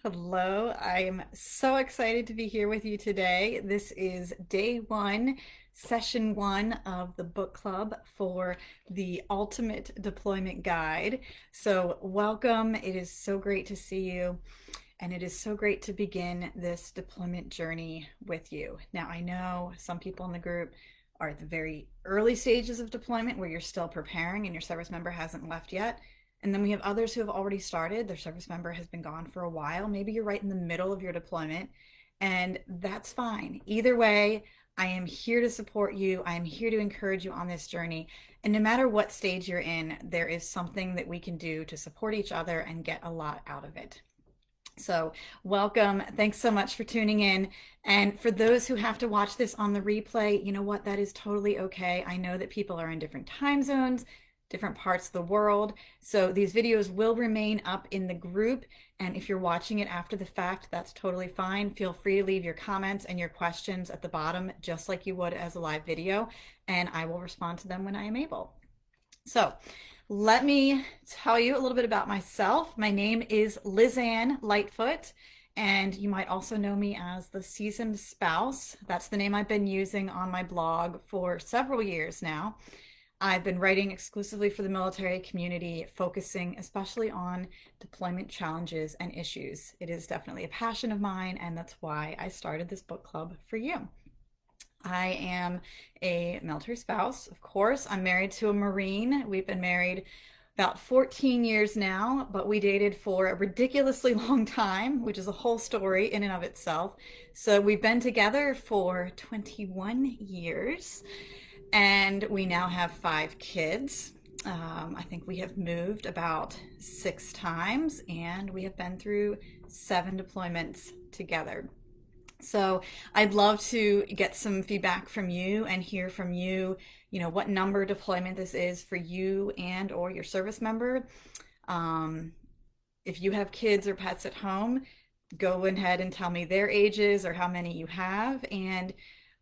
Hello, I am so excited to be here with you today. This is day one, session one of the book club for the Ultimate Deployment Guide. So, welcome. It is so great to see you, and it is so great to begin this deployment journey with you. Now, I know some people in the group are at the very early stages of deployment where you're still preparing and your service member hasn't left yet. And then we have others who have already started. Their service member has been gone for a while. Maybe you're right in the middle of your deployment, and that's fine. Either way, I am here to support you. I am here to encourage you on this journey. And no matter what stage you're in, there is something that we can do to support each other and get a lot out of it. So, welcome. Thanks so much for tuning in. And for those who have to watch this on the replay, you know what? That is totally okay. I know that people are in different time zones, different parts of the world. So, these videos will remain up in the group. And if you're watching it after the fact, that's totally fine. Feel free to leave your comments and your questions at the bottom, just like you would as a live video, and I will respond to them when I am able. So, let me tell you a little bit about myself. My name is Lizanne Lightfoot, and you might also know me as the Seasoned Spouse. That's the name I've been using on my blog for several years now. I've been writing exclusively for the military community, focusing especially on deployment challenges and issues. It is definitely a passion of mine, and that's why I started this book club for you. I am a military spouse, of course. I'm married to a Marine. We've been married about 14 years now, but we dated for a ridiculously long time, which is a whole story in and of itself. So we've been together for 21 years, and we now have 5 kids. I think we have moved about 6 times, and we have been through 7 deployments together. So I'd love to get some feedback from you and hear from you, what number deployment this is for you and or your service member. Um, if you have kids or pets at home, go ahead and tell me their ages or how many you have. And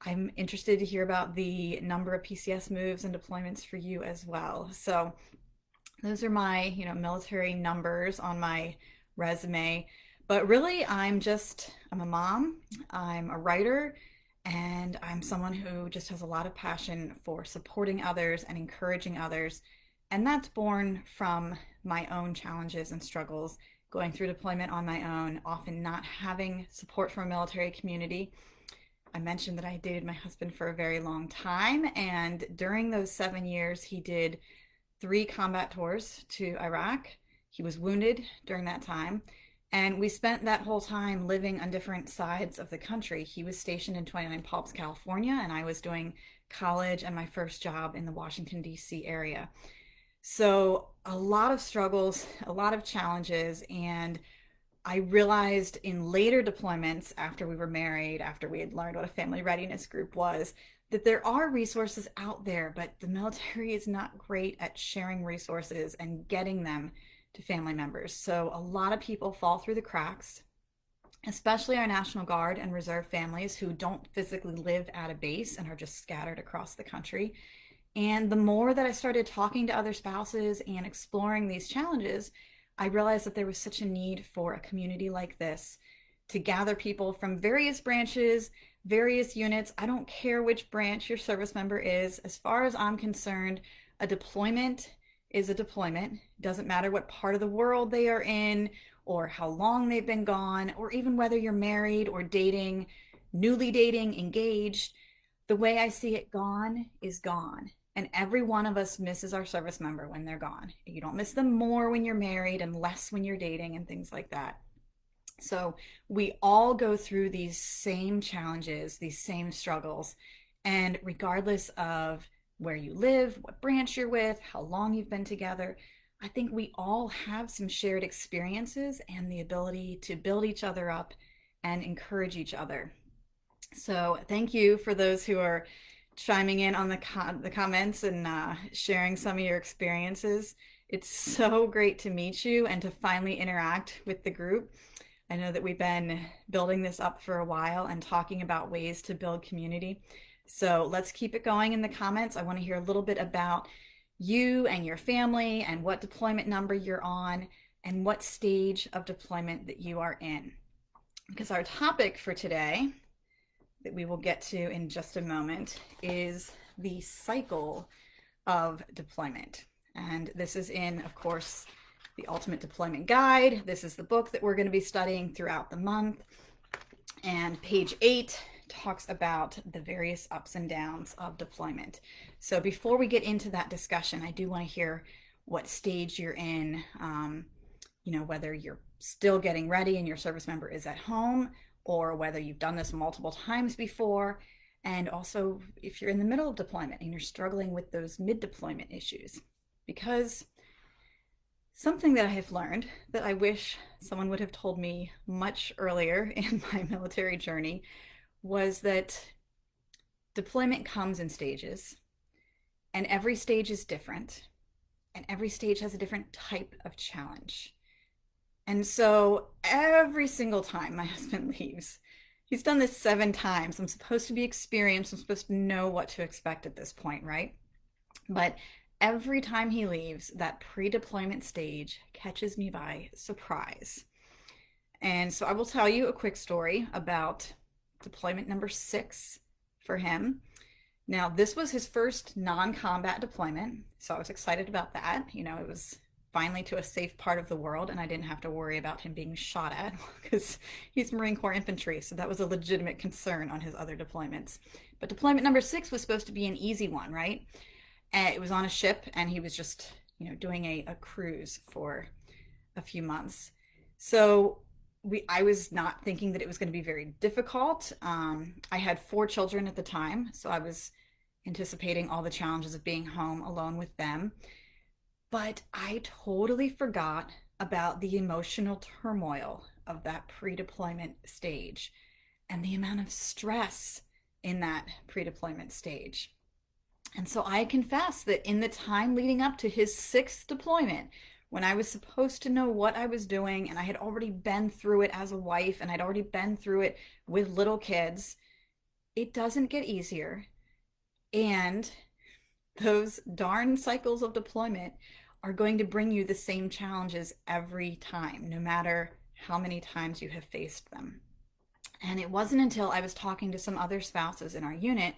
I'm interested to hear about the number of PCS moves and deployments for you as well. So those are my, military numbers on my resume. But really, I'm a mom, I'm a writer, and I'm someone who just has a lot of passion for supporting others and encouraging others. And that's born from my own challenges and struggles going through deployment on my own, often not having support from a military community. I mentioned that I dated my husband for a very long time, and during those 7 years, he did 3 combat tours to Iraq. He was wounded during that time. And we spent that whole time living on different sides of the country. He was stationed in 29 Palms, California, and I was doing college and my first job in the Washington, D.C. area. So, a lot of struggles, a lot of challenges, and I realized in later deployments after we were married, after we had learned what a family readiness group was, that there are resources out there, but the military is not great at sharing resources and getting them to family members. So a lot of people fall through the cracks, especially our National Guard and Reserve families who don't physically live at a base and are just scattered across the country. And the more that I started talking to other spouses and exploring these challenges, I realized that there was such a need for a community like this to gather people from various branches, various units. I don't care which branch your service member is. As far as I'm concerned, a deployment is a deployment. Doesn't matter what part of the world they are in, or how long they've been gone, or even whether you're married or dating, newly dating, engaged. The way I see it, gone is gone. And every one of us misses our service member when they're gone. You don't miss them more when you're married and less when you're dating and things like that. So we all go through these same challenges, these same struggles. And regardless of where you live, what branch you're with, how long you've been together, I think we all have some shared experiences and the ability to build each other up and encourage each other. So thank you for those who are chiming in on the comments and sharing some of your experiences. It's so great to meet you and to finally interact with the group. I know that we've been building this up for a while and talking about ways to build community. So let's keep it going in the comments. I want to hear a little bit about you and your family and what deployment number you're on. and what stage of deployment that you are in. Because our topic for today, that we will get to in just a moment, is the cycle of deployment. And this is in, of course, the Ultimate Deployment Guide. This is the book that we're going to be studying throughout the month. And page 8 talks about the various ups and downs of deployment. So before we get into that discussion, I do want to hear what stage you're in, whether you're still getting ready and your service member is at home, or whether you've done this multiple times before, and also if you're in the middle of deployment and you're struggling with those mid-deployment issues. Because something that I have learned that I wish someone would have told me much earlier in my military journey was that deployment comes in stages, and every stage is different, and every stage has a different type of challenge. And so every single time my husband leaves, he's done this 7 times. I'm supposed to be experienced. I'm supposed to know what to expect at this point, right? But every time he leaves, that pre-deployment stage catches me by surprise. And so I will tell you a quick story about deployment number 6 for him. Now, this was his first non-combat deployment, so I was excited about that. It was finally to a safe part of the world, and I didn't have to worry about him being shot at because he's Marine Corps infantry, so that was a legitimate concern on his other deployments. But deployment number 6 was supposed to be an easy one, right? And it was on a ship, and he was just, doing a cruise for a few months. So I was not thinking that it was going to be very difficult. I had 4 children at the time, so I was anticipating all the challenges of being home alone with them. But I totally forgot about the emotional turmoil of that pre-deployment stage and the amount of stress in that pre-deployment stage. And so I confess that in the time leading up to his 6th deployment, when I was supposed to know what I was doing, and I had already been through it as a wife, and I'd already been through it with little kids, it doesn't get easier. And those darn cycles of deployment are going to bring you the same challenges every time, no matter how many times you have faced them. And it wasn't until I was talking to some other spouses in our unit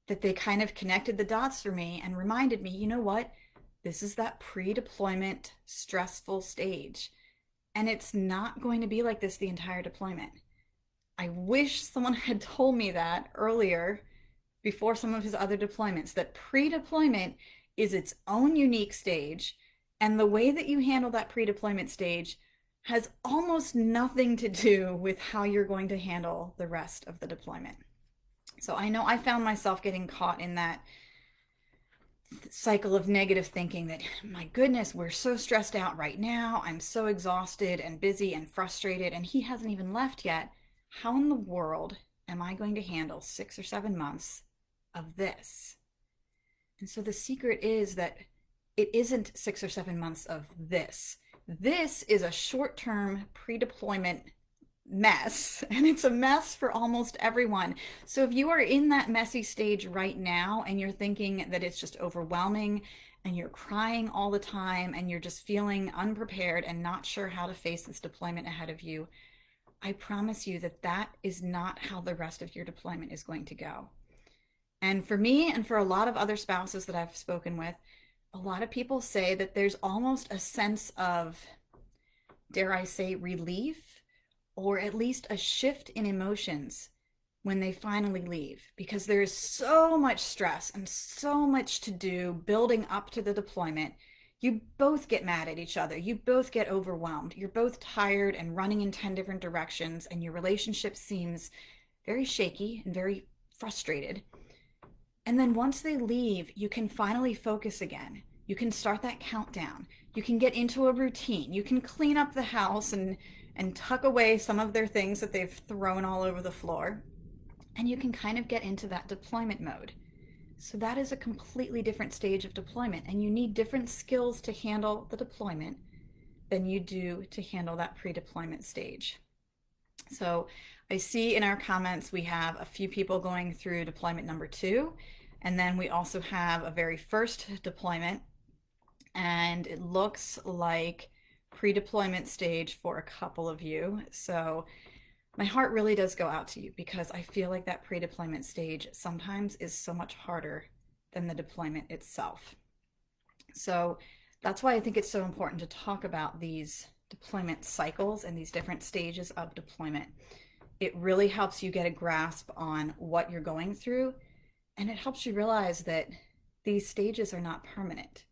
that they kind of connected the dots for me and reminded me, you know what? This is that pre-deployment stressful stage. And it's not going to be like this the entire deployment. I wish someone had told me that earlier, before some of his other deployments, that pre-deployment is its own unique stage, and the way that you handle that pre-deployment stage has almost nothing to do with how you're going to handle the rest of the deployment. So I know I found myself getting caught in that cycle of negative thinking that, my goodness, we're so stressed out right now. I'm so exhausted and busy and frustrated, and he hasn't even left yet. How in the world am I going to handle 6 or 7 months of this? And so the secret is that it isn't 6 or 7 months of this. This is a short-term pre-deployment mess, and it's a mess for almost everyone. So if you are in that messy stage right now and you're thinking that it's just overwhelming and you're crying all the time and you're just feeling unprepared and not sure how to face this deployment ahead of you, I promise you that that is not how the rest of your deployment is going to go. And for me and for a lot of other spouses that I've spoken with, a lot of people say that there's almost a sense of, dare I say, relief, or at least a shift in emotions when they finally leave, because there is so much stress and so much to do building up to the deployment. You both get mad at each other. You both get overwhelmed. You're both tired and running in 10 different directions, and your relationship seems very shaky and very frustrated. And then once they leave, you can finally focus again. You can start that countdown. You can get into a routine. You can clean up the house and tuck away some of their things that they've thrown all over the floor. And you can kind of get into that deployment mode. So that is a completely different stage of deployment, and you need different skills to handle the deployment than you do to handle that pre-deployment stage. So I see in our comments we have a few people going through deployment number 2, and then we also have a very first deployment, and it looks like pre-deployment stage for a couple of you. So my heart really does go out to you because I feel like that pre-deployment stage sometimes is so much harder than the deployment itself. So that's why I think it's so important to talk about these deployment cycles and these different stages of deployment. It really helps you get a grasp on what you're going through, and it helps you realize that these stages are not permanent.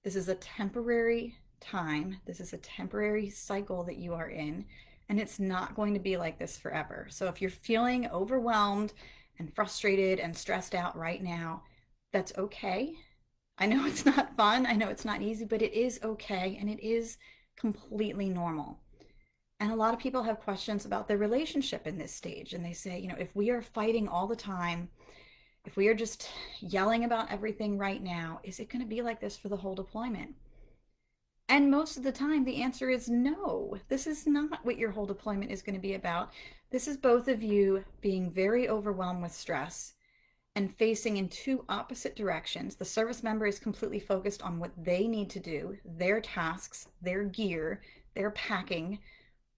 This is a temporary time, this is a temporary cycle that you are in, and it's not going to be like this forever. So if you're feeling overwhelmed and frustrated and stressed out right now, that's okay. I know it's not fun, I know it's not easy, but it is okay and it is completely normal. And a lot of people have questions about their relationship in this stage. And they say, if we are fighting all the time, if we are just yelling about everything right now, is it going to be like this for the whole deployment? And most of the time, the answer is no. This is not what your whole deployment is going to be about. This is both of you being very overwhelmed with stress and facing in two opposite directions. The service member is completely focused on what they need to do, their tasks, their gear, their packing,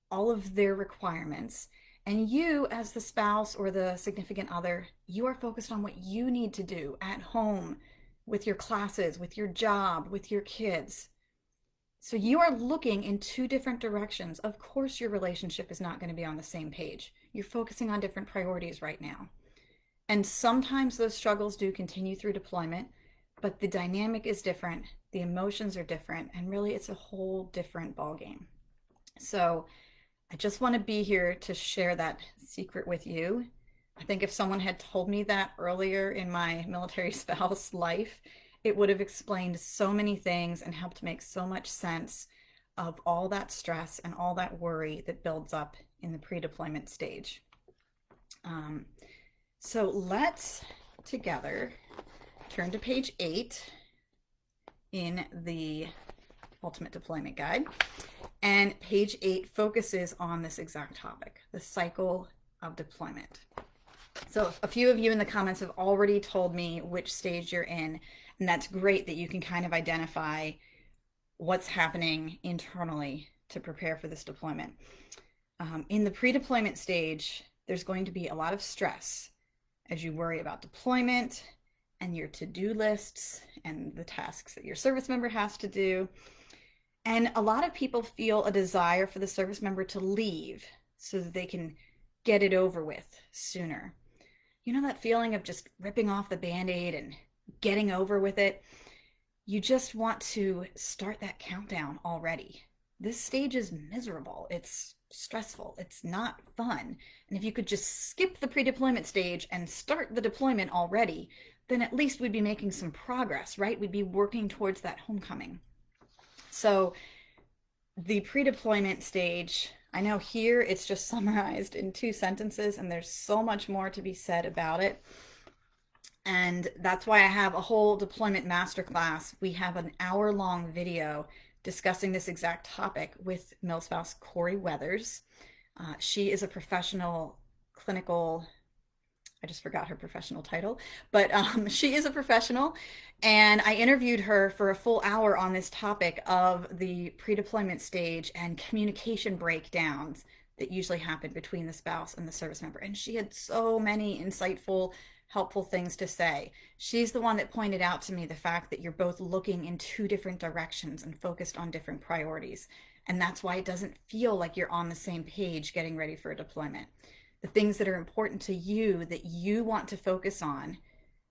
all of their requirements. And you, as the spouse or the significant other, you are focused on what you need to do at home, with your classes, with your job, with your kids. So you are looking in two different directions. Of course, your relationship is not going to be on the same page. You're focusing on different priorities right now. And sometimes those struggles do continue through deployment, but the dynamic is different, the emotions are different, and really it's a whole different ballgame. So I just want to be here to share that secret with you. I think if someone had told me that earlier in my military spouse life, it would have explained so many things and helped make so much sense of all that stress and all that worry that builds up in the pre-deployment stage. So let's together turn to page 8 in the Ultimate Deployment Guide. And page 8 focuses on this exact topic, the cycle of deployment. So a few of you in the comments have already told me which stage you're in, and that's great that you can kind of identify what's happening internally to prepare for this deployment. In the pre-deployment stage, there's going to be a lot of stress as you worry about deployment and your to-do lists and the tasks that your service member has to do. And a lot of people feel a desire for the service member to leave so that they can get it over with sooner. You know that feeling of just ripping off the Band-Aid and getting over with it? You just want to start that countdown already. This stage is miserable. It's stressful. It's not fun. And if you could just skip the pre-deployment stage and start the deployment already, then at least we'd be making some progress, right? We'd be working towards that homecoming. So the pre-deployment stage, I know here it's just summarized in 2 sentences, and there's so much more to be said about it. And that's why I have a whole deployment masterclass. We have an hour-long video discussing this exact topic with milspouse Corey Weathers. She is a professional clinical, I just forgot her professional title, but she is a professional, and I interviewed her for a full hour on this topic of the pre-deployment stage and communication breakdowns that usually happen between the spouse and the service member. And she had so many insightful, helpful things to say. She's the one that pointed out to me the fact that you're both looking in 2 different directions and focused on different priorities. And that's why it doesn't feel like you're on the same page getting ready for a deployment. The things that are important to you that you want to focus on,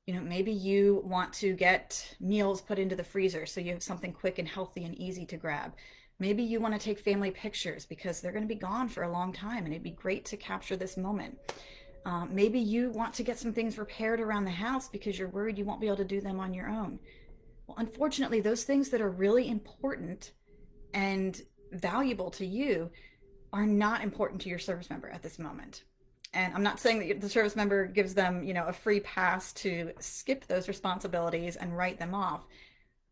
maybe you want to get meals put into the freezer so you have something quick and healthy and easy to grab. Maybe you want to take family pictures because they're going to be gone for a long time and it'd be great to capture this moment. Maybe you want to get some things repaired around the house because you're worried you won't be able to do them on your own. Well, unfortunately, those things that are really important and valuable to you are not important to your service member at this moment. And I'm not saying that the service member gives them, a free pass to skip those responsibilities and write them off.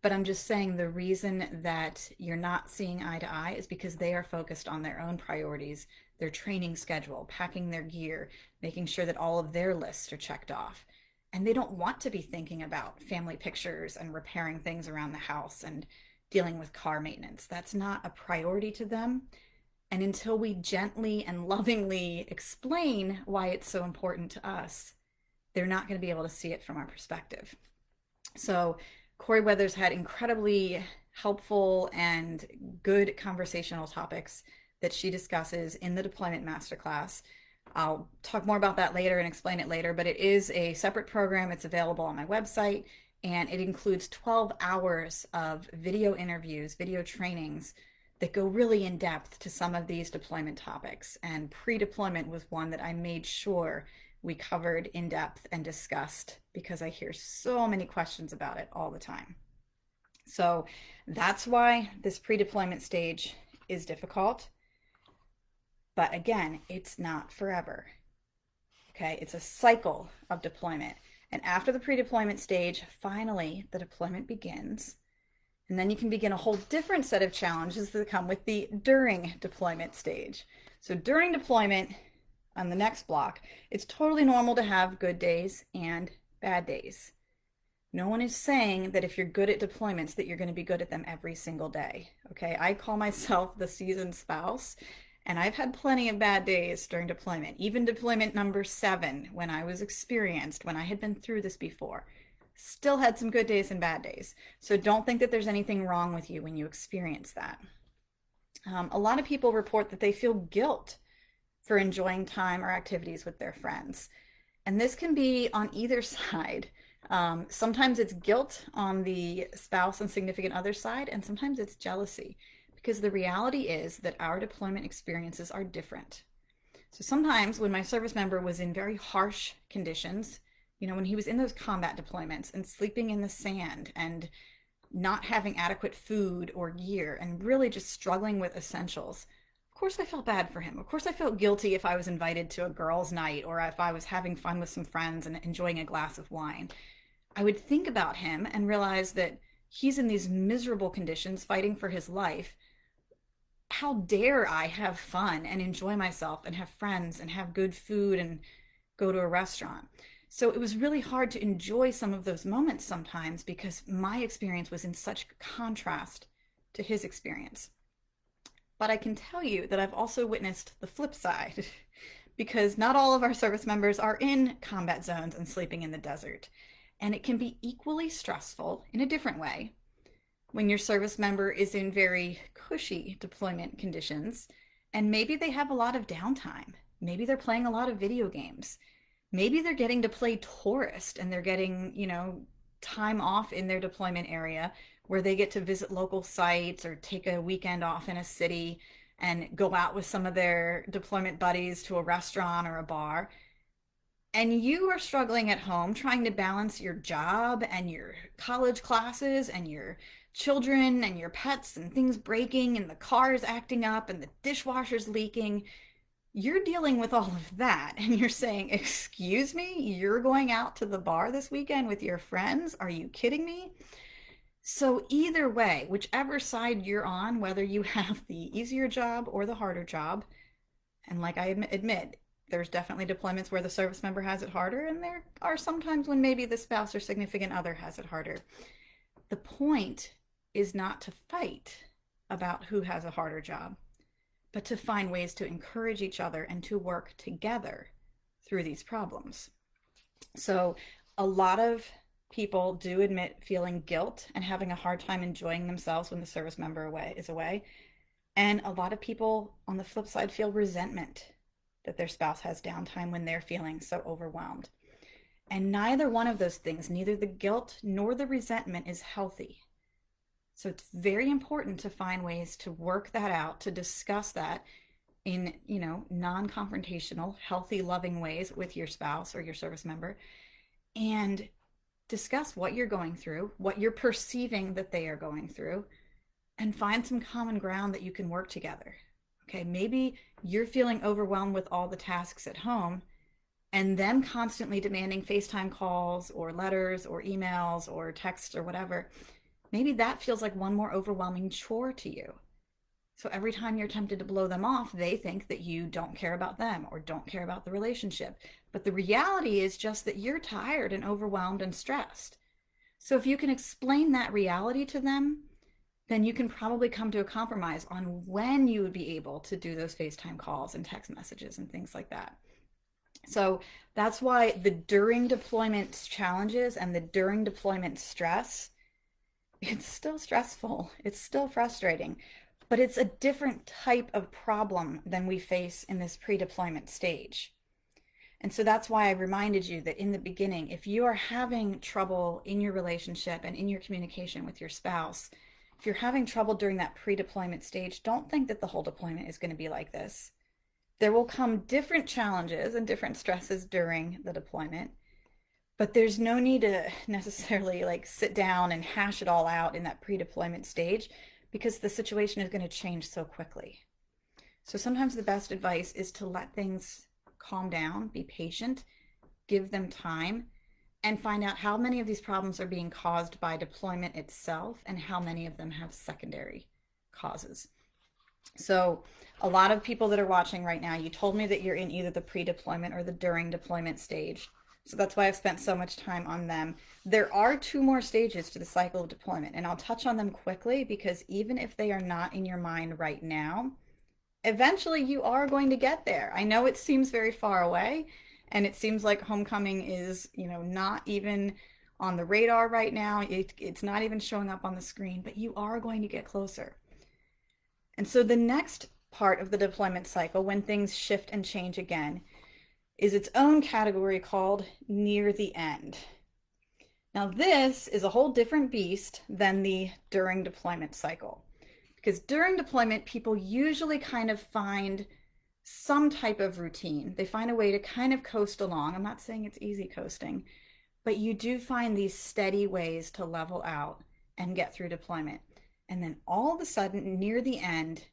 But I'm just saying the reason that you're not seeing eye to eye is because they are focused on their own priorities, their training schedule, packing their gear, making sure that all of their lists are checked off. And they don't want to be thinking about family pictures and repairing things around the house and dealing with car maintenance. That's not a priority to them. And until we gently and lovingly explain why it's so important to us, they're not going to be able to see it from our perspective. So Corey Weathers had incredibly helpful and good conversational topics that she discusses in the Deployment Masterclass. I'll talk more about that later and explain it later, but it is a separate program. It's available on my website, and it includes 12 hours of video interviews, video trainings that go really in depth to some of these deployment topics. And pre-deployment was one that I made sure we covered in depth and discussed because I hear so many questions about it all the time. So that's why this pre-deployment stage is difficult. But again, it's not forever. Okay, it's a cycle of deployment. And after the pre-deployment stage, finally the deployment begins. And then you can begin a whole different set of challenges that come with the during deployment stage. So during deployment, on the next block, it's totally normal to have good days and bad days. No one is saying that if you're good at deployments that you're going to be good at them every single day. Okay, I call myself the seasoned spouse, and I've had plenty of bad days during deployment, even deployment number 7 when I was experienced, when I had been through this before. Still had some good days and bad days. So don't think that there's anything wrong with you when you experience that. A lot of people report that they feel guilt for enjoying time or activities with their friends. And this can be on either side. Sometimes it's guilt on the spouse and significant other side, and sometimes it's jealousy, because the reality is that our deployment experiences are different. So sometimes when my service member was in very harsh conditions, when he was in those combat deployments and sleeping in the sand and not having adequate food or gear and really just struggling with essentials, of course I felt bad for him. Of course I felt guilty if I was invited to a girls' night or if I was having fun with some friends and enjoying a glass of wine. I would think about him and realize that he's in these miserable conditions fighting for his life. How dare I have fun and enjoy myself and have friends and have good food and go to a restaurant? So it was really hard to enjoy some of those moments sometimes because my experience was in such contrast to his experience. But I can tell you that I've also witnessed the flip side because not all of our service members are in combat zones and sleeping in the desert. And it can be equally stressful in a different way when your service member is in very cushy deployment conditions and maybe they have a lot of downtime. Maybe they're playing a lot of video games. Maybe they're getting to play tourist and they're getting, time off in their deployment area where they get to visit local sites or take a weekend off in a city and go out with some of their deployment buddies to a restaurant or a bar. And you are struggling at home trying to balance your job and your college classes and your children and your pets and things breaking and the cars acting up and the dishwasher's leaking. You're dealing with all of that and you're saying, excuse me, you're going out to the bar this weekend with your friends? Are you kidding me? So either way, whichever side you're on, whether you have the easier job or the harder job, and like I admit, there's definitely deployments where the service member has it harder, and there are sometimes when maybe the spouse or significant other has it harder. The point is not to fight about who has a harder job, but to find ways to encourage each other and to work together through these problems. So a lot of people do admit feeling guilt and having a hard time enjoying themselves when the service member is away. And a lot of people on the flip side feel resentment that their spouse has downtime when they're feeling so overwhelmed. And neither one of those things, neither the guilt nor the resentment, is healthy. So it's very important to find ways to work that out, to discuss that in, non-confrontational, healthy, loving ways with your spouse or your service member, and discuss what you're going through, what you're perceiving that they are going through, and find some common ground that you can work together. Okay, maybe you're feeling overwhelmed with all the tasks at home and them constantly demanding FaceTime calls or letters or emails or texts or whatever. Maybe that feels like one more overwhelming chore to you. So every time you're tempted to blow them off, they think that you don't care about them or don't care about the relationship. But the reality is just that you're tired and overwhelmed and stressed. So if you can explain that reality to them, then you can probably come to a compromise on when you would be able to do those FaceTime calls and text messages and things like that. So that's why the during deployment challenges and the during deployment stress, it's still stressful. It's still frustrating, but it's a different type of problem than we face in this pre-deployment stage. And so that's why I reminded you that in the beginning, if you are having trouble in your relationship and in your communication with your spouse, if you're having trouble during that pre-deployment stage, don't think that the whole deployment is going to be like this. There will come different challenges and different stresses during the deployment, but there's no need to necessarily like sit down and hash it all out in that pre-deployment stage because the situation is going to change so quickly. So sometimes the best advice is to let things calm down, be patient, give them time, and find out how many of these problems are being caused by deployment itself and how many of them have secondary causes. So a lot of people that are watching right now, you told me that you're in either the pre-deployment or the during deployment stage. So that's why I've spent so much time on them. There are two more stages to the cycle of deployment, and I'll touch on them quickly because even if they are not in your mind right now, eventually you are going to get there. I know it seems very far away, and it seems like homecoming is, not even on the radar right now. It's not even showing up on the screen, but you are going to get closer. And so the next part of the deployment cycle, when things shift and change again, is its own category called near the end. Now, this is a whole different beast than the during deployment cycle. Because during deployment, people usually kind of find some type of routine. They find a way to kind of coast along. I'm not saying it's easy coasting, but you do find these steady ways to level out and get through deployment. And then all of a sudden, near the end,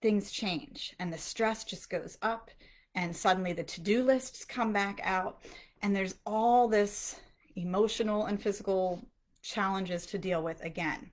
things change and the stress just goes up, and suddenly the to-do lists come back out, and there's all this emotional and physical challenges to deal with again.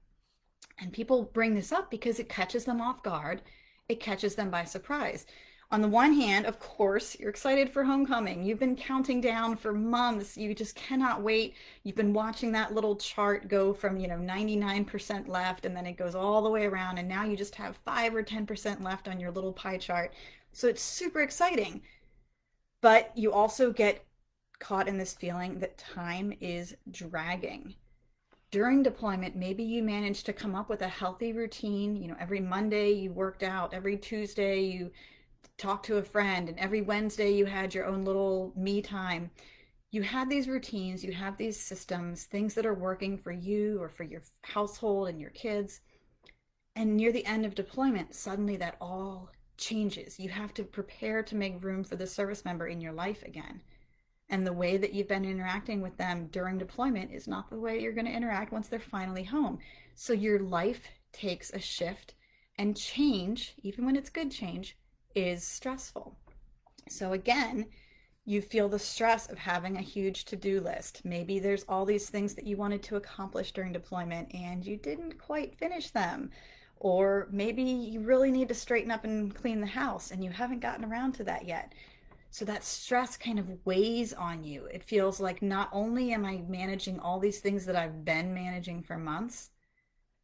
And people bring this up because it catches them off guard. It catches them by surprise. On the one hand, of course, you're excited for homecoming. You've been counting down for months. You just cannot wait. You've been watching that little chart go from, 99% left, and then it goes all the way around, and now you just have 5 or 10% left on your little pie chart. So it's super exciting. But you also get caught in this feeling that time is dragging. During deployment, maybe you managed to come up with a healthy routine. Every Monday you worked out, every Tuesday you talked to a friend, and every Wednesday you had your own little me time. You had these routines, you have these systems, things that are working for you or for your household and your kids. And near the end of deployment, suddenly that all changes. You have to prepare to make room for the service member in your life again. And the way that you've been interacting with them during deployment is not the way you're going to interact once they're finally home. So your life takes a shift, and change, even when it's good change, is stressful. So again, you feel the stress of having a huge to-do list. Maybe there's all these things that you wanted to accomplish during deployment and you didn't quite finish them. Or maybe you really need to straighten up and clean the house and you haven't gotten around to that yet. So that stress kind of weighs on you. It feels like not only am I managing all these things that I've been managing for months,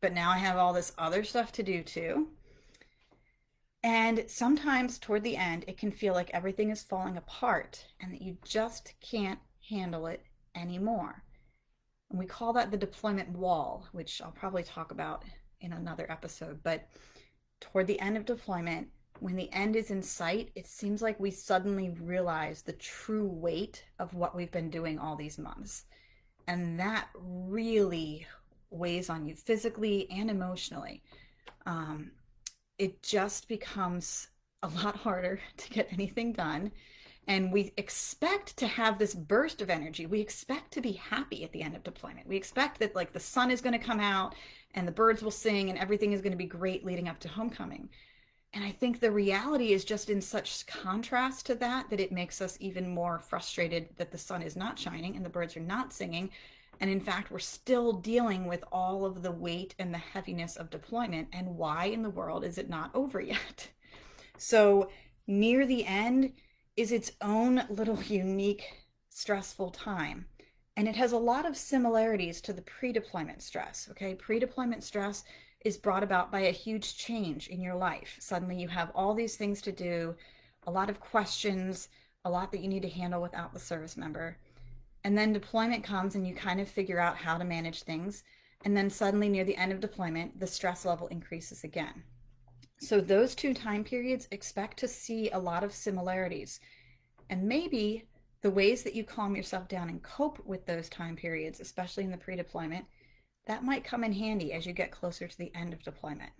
but now I have all this other stuff to do too. And sometimes toward the end, it can feel like everything is falling apart and that you just can't handle it anymore. And we call that the deployment wall, which I'll probably talk about in another episode. But toward the end of deployment, when the end is in sight, it seems like we suddenly realize the true weight of what we've been doing all these months. And that really weighs on you physically and emotionally. It just becomes a lot harder to get anything done. And we expect to have this burst of energy. We expect to be happy at the end of deployment. We expect that like the sun is going to come out and the birds will sing and everything is going to be great leading up to homecoming. And I think the reality is just in such contrast to that it makes us even more frustrated that the sun is not shining and the birds are not singing. And in fact, we're still dealing with all of the weight and the heaviness of deployment. And why in the world is it not over yet? So near the end is its own little unique, stressful time. And it has a lot of similarities to the pre-deployment stress, okay? Pre-deployment stress is brought about by a huge change in your life. Suddenly you have all these things to do, a lot of questions, a lot that you need to handle without the service member. And then deployment comes and you kind of figure out how to manage things. And then suddenly near the end of deployment, the stress level increases again. So those two time periods, expect to see a lot of similarities. And maybe the ways that you calm yourself down and cope with those time periods, especially in the pre-deployment, that might come in handy as you get closer to the end of deployment.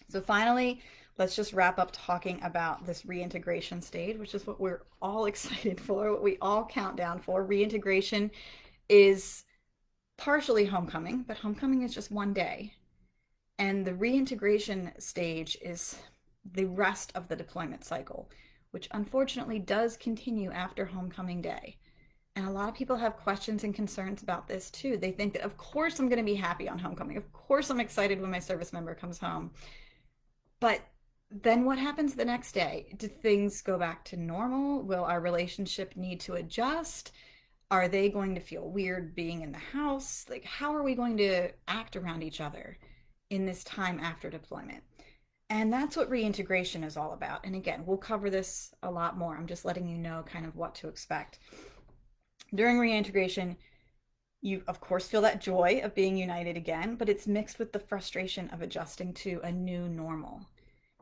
So finally, let's just wrap up talking about this reintegration stage, which is what we're all excited for, what we all count down for. Reintegration is partially homecoming, but homecoming is just one day. And the reintegration stage is the rest of the deployment cycle, which unfortunately does continue after homecoming day. And a lot of people have questions and concerns about this too. They think that, of course, I'm going to be happy on homecoming. Of course, I'm excited when my service member comes home. But then what happens the next day? Do things go back to normal? Will our relationship need to adjust? Are they going to feel weird being in the house? Like, how are we going to act around each other in this time after deployment? And that's what reintegration is all about. And again, we'll cover this a lot more. I'm just letting you know kind of what to expect. During reintegration, you of course feel that joy of being united again, but it's mixed with the frustration of adjusting to a new normal.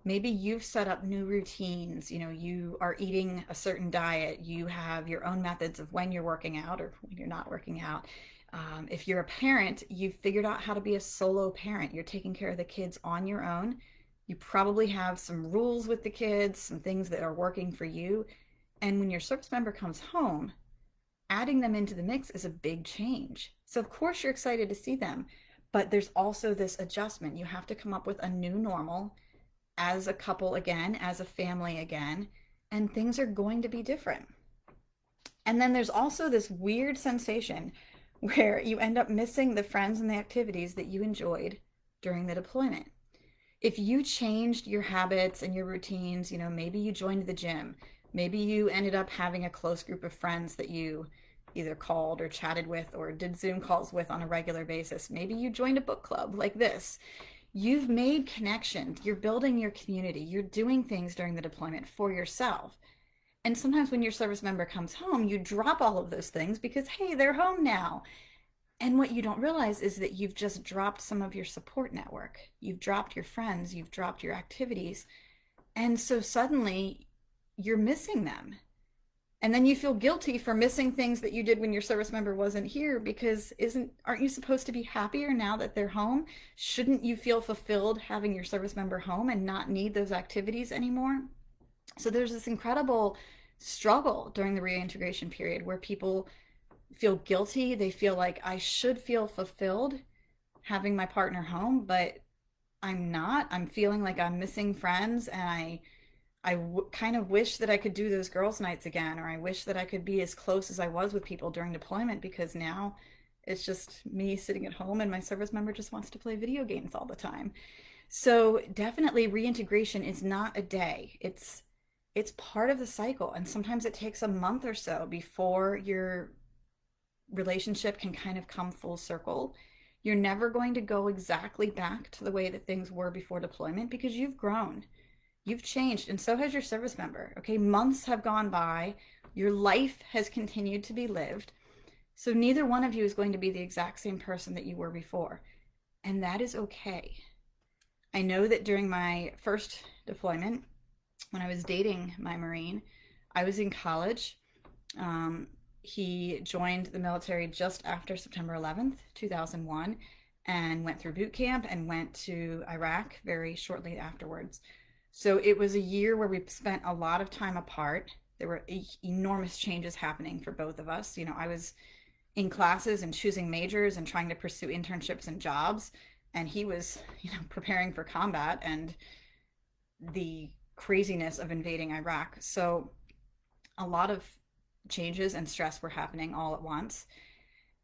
Maybe you've set up new routines. You are eating a certain diet. You have your own methods of when you're working out or when you're not working out. If you're a parent, you've figured out how to be a solo parent. You're taking care of the kids on your own. You probably have some rules with the kids, some things that are working for you. And when your service member comes home, adding them into the mix is a big change. So of course you're excited to see them, but there's also this adjustment. You have to come up with a new normal as a couple again, as a family again, and things are going to be different. And then there's also this weird sensation where you end up missing the friends and the activities that you enjoyed during the deployment. If you changed your habits and your routines, maybe you joined the gym, maybe you ended up having a close group of friends that you either called or chatted with or did Zoom calls with on a regular basis. Maybe you joined a book club like this. You've made connections. You're building your community. You're doing things during the deployment for yourself. And sometimes when your service member comes home, you drop all of those things because, hey, they're home now. And what you don't realize is that you've just dropped some of your support network. You've dropped your friends. You've dropped your activities. And so suddenly you're missing them. And then you feel guilty for missing things that you did when your service member wasn't here because aren't you supposed to be happier now that they're home? Shouldn't you feel fulfilled having your service member home and not need those activities anymore? So there's this incredible struggle during the reintegration period where people feel guilty. They feel like I should feel fulfilled having my partner home, but I'm not. I'm feeling like I'm missing friends, and kind of wish that I could do those girls' nights again, or I wish that I could be as close as I was with people during deployment because now it's just me sitting at home and my service member just wants to play video games all the time. So definitely reintegration is not a day. It's part of the cycle, and sometimes it takes a month or so before your relationship can kind of come full circle. You're never going to go exactly back to the way that things were before deployment because you've grown. You've changed, and so has your service member. Okay, months have gone by. Your life has continued to be lived. So neither one of you is going to be the exact same person that you were before. And that is okay. I know that during my first deployment, when I was dating my Marine, I was in college. He joined the military just after September 11th, 2001, and went through boot camp and went to Iraq very shortly afterwards. So it was a year where we spent a lot of time apart. There were enormous changes happening for both of us. I was in classes and choosing majors and trying to pursue internships and jobs, and he was, preparing for combat and the craziness of invading Iraq. So a lot of changes and stress were happening all at once.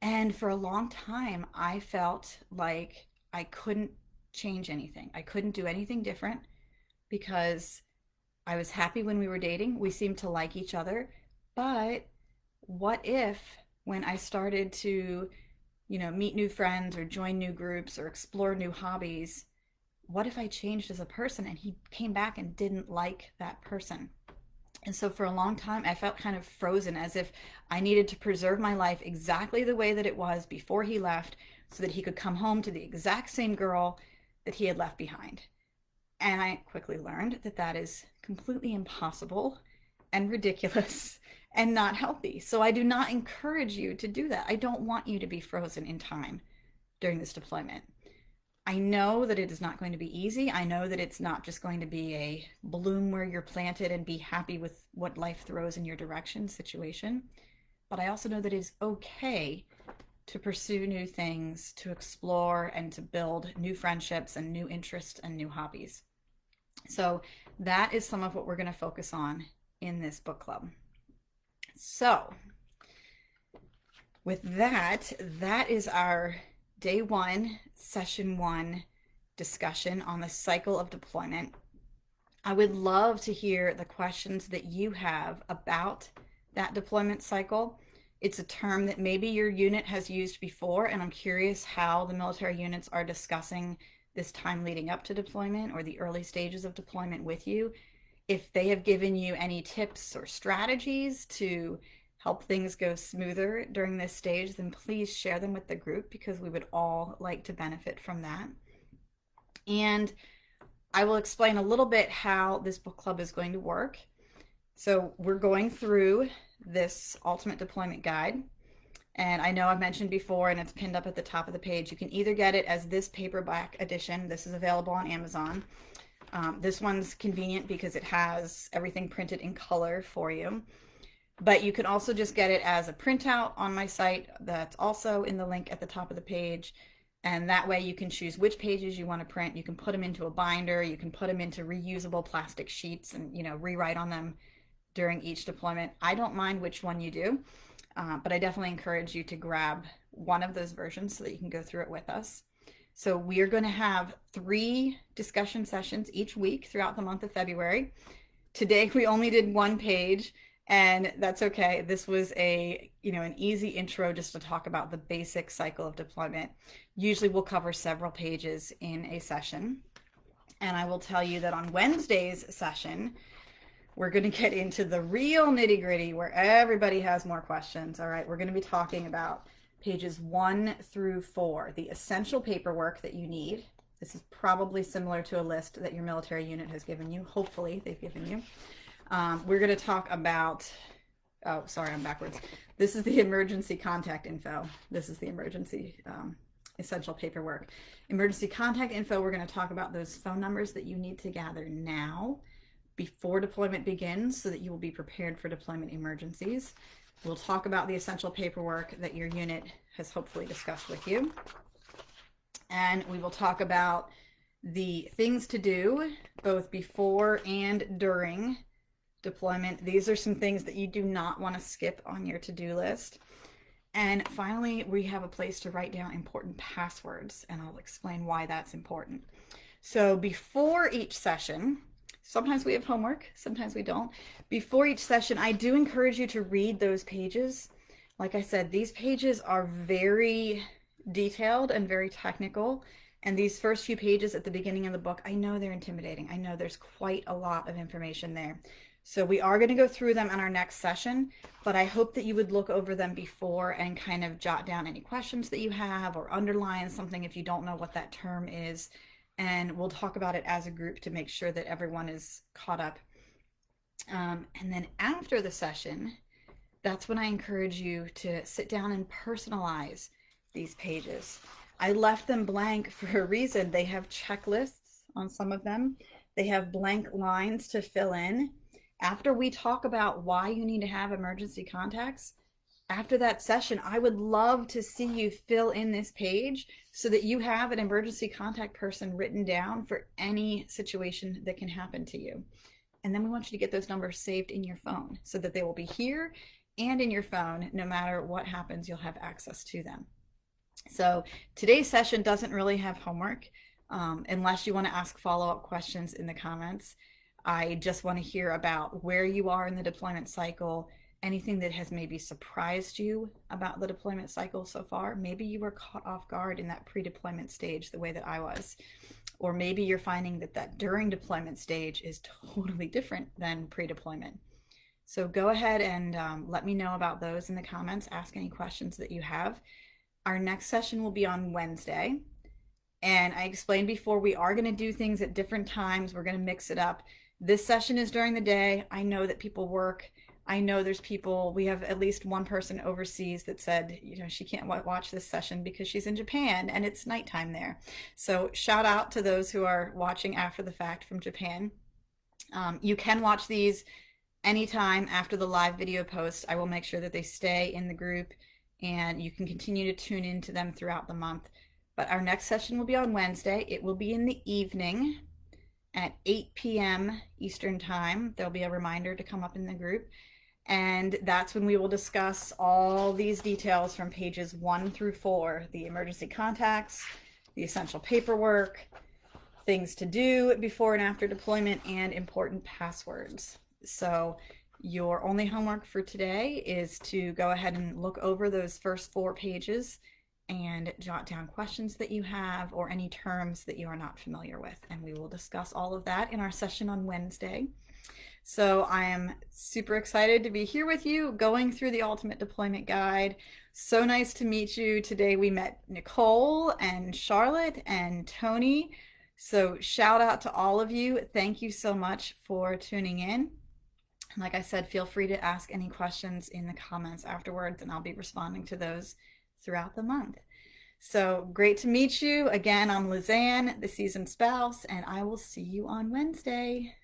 And for a long time, I felt like I couldn't change anything. I couldn't do anything different because I was happy when we were dating. We seemed to like each other. But what if when I started to meet new friends or join new groups or explore new hobbies. What if I changed as a person and he came back and didn't like that person? And so for a long time, I felt kind of frozen, as if I needed to preserve my life exactly the way that it was before he left so that he could come home to the exact same girl that he had left behind. And I quickly learned that that is completely impossible and ridiculous and not healthy. So I do not encourage you to do that. I don't want you to be frozen in time during this deployment. I know that it is not going to be easy. I know that it's not just going to be a bloom where you're planted and be happy with what life throws in your direction situation. But I also know that it's okay to pursue new things, to explore and to build new friendships and new interests and new hobbies. So that is some of what we're going to focus on in this book club. So with that, that is our day one, session one discussion on the cycle of deployment. I would love to hear the questions that you have about that deployment cycle. It's a term that maybe your unit has used before, and I'm curious how the military units are discussing this time leading up to deployment or the early stages of deployment with you. If they have given you any tips or strategies to help things go smoother during this stage, then please share them with the group, because we would all like to benefit from that. And I will explain a little bit how this book club is going to work. So we're going through this ultimate deployment guide. And I know I've mentioned before, and it's pinned up at the top of the page, you can either get it as this paperback edition. This is available on Amazon. This one's convenient because it has everything printed in color for you. But you can also just get it as a printout on my site. That's also in the link at the top of the page. And that way you can choose which pages you want to print. You can put them into a binder. You can put them into reusable plastic sheets and, rewrite on them during each deployment. I don't mind which one you do, but I definitely encourage you to grab one of those versions so that you can go through it with us. So we are going to have 3 discussion sessions each week throughout the month of February. Today we only did 1 page, and that's okay. This was an easy intro just to talk about the basic cycle of deployment. Usually we'll cover several pages in a session. And I will tell you that on Wednesday's session, we're going to get into the real nitty-gritty where everybody has more questions. All right, we're going to be talking about pages 1 through 4, the essential paperwork that you need. This is probably similar to a list that your military unit has given you. Hopefully they've given you. We're going to talk about, oh, sorry, I'm backwards. This is the emergency contact info. This is the emergency essential paperwork. Emergency contact info, we're going to talk about those phone numbers that you need to gather now before deployment begins so that you will be prepared for deployment emergencies. We'll talk about the essential paperwork that your unit has hopefully discussed with you. And we will talk about the things to do both before and during deployment. These are some things that you do not want to skip on your to-do list. And finally, we have a place to write down important passwords, and I'll explain why that's important. So before each session, sometimes we have homework, sometimes we don't. Before each session, I do encourage you to read those pages. Like I said, these pages are very detailed and very technical. And these first few pages at the beginning of the book, I know they're intimidating. I know there's quite a lot of information there. So we are going to go through them in our next session, but I hope that you would look over them before and kind of jot down any questions that you have or underline something if you don't know what that term is. And we'll talk about it as a group to make sure that everyone is caught up. And then after the session, that's when I encourage you to sit down and personalize these pages. I left them blank for a reason. They have checklists on some of them. They have blank lines to fill in. After we talk about why you need to have emergency contacts, after that session, I would love to see you fill in this page so that you have an emergency contact person written down for any situation that can happen to you. And then we want you to get those numbers saved in your phone so that they will be here and in your phone. No matter what happens, you'll have access to them. So today's session doesn't really have homework unless you want to ask follow-up questions in the comments. I just want to hear about where you are in the deployment cycle anything that has maybe surprised you about the deployment cycle so far. Maybe you were caught off guard in that pre-deployment stage the way that I was. Or maybe you're finding that that during deployment stage is totally different than pre-deployment. So go ahead and let me know about those in the comments. Ask any questions that you have. Our next session will be on Wednesday. And I explained before, we are going to do things at different times. We're going to mix it up. This session is during the day. I know that people work. I know there's people, we have at least one person overseas that said, she can't watch this session because she's in Japan and it's nighttime there. So shout out to those who are watching after the fact from Japan. You can watch these anytime after the live video post. I will make sure that they stay in the group and you can continue to tune into them throughout the month. But our next session will be on Wednesday. It will be in the evening at 8 p.m. Eastern Time. There'll be a reminder to come up in the group. And that's when we will discuss all these details from pages 1 through 4, the emergency contacts, the essential paperwork, things to do before and after deployment, and important passwords. So your only homework for today is to go ahead and look over those first 4 pages and jot down questions that you have or any terms that you are not familiar with. And we will discuss all of that in our session on Wednesday. So I am super excited to be here with you going through the Ultimate Deployment Guide. So nice to meet you. Today we met Nicole and Charlotte and Tony. So shout out to all of you. Thank you so much for tuning in. Like I said, feel free to ask any questions in the comments afterwards, and I'll be responding to those throughout the month. So great to meet you. Again, I'm Lizanne, the seasoned spouse, and I will see you on Wednesday.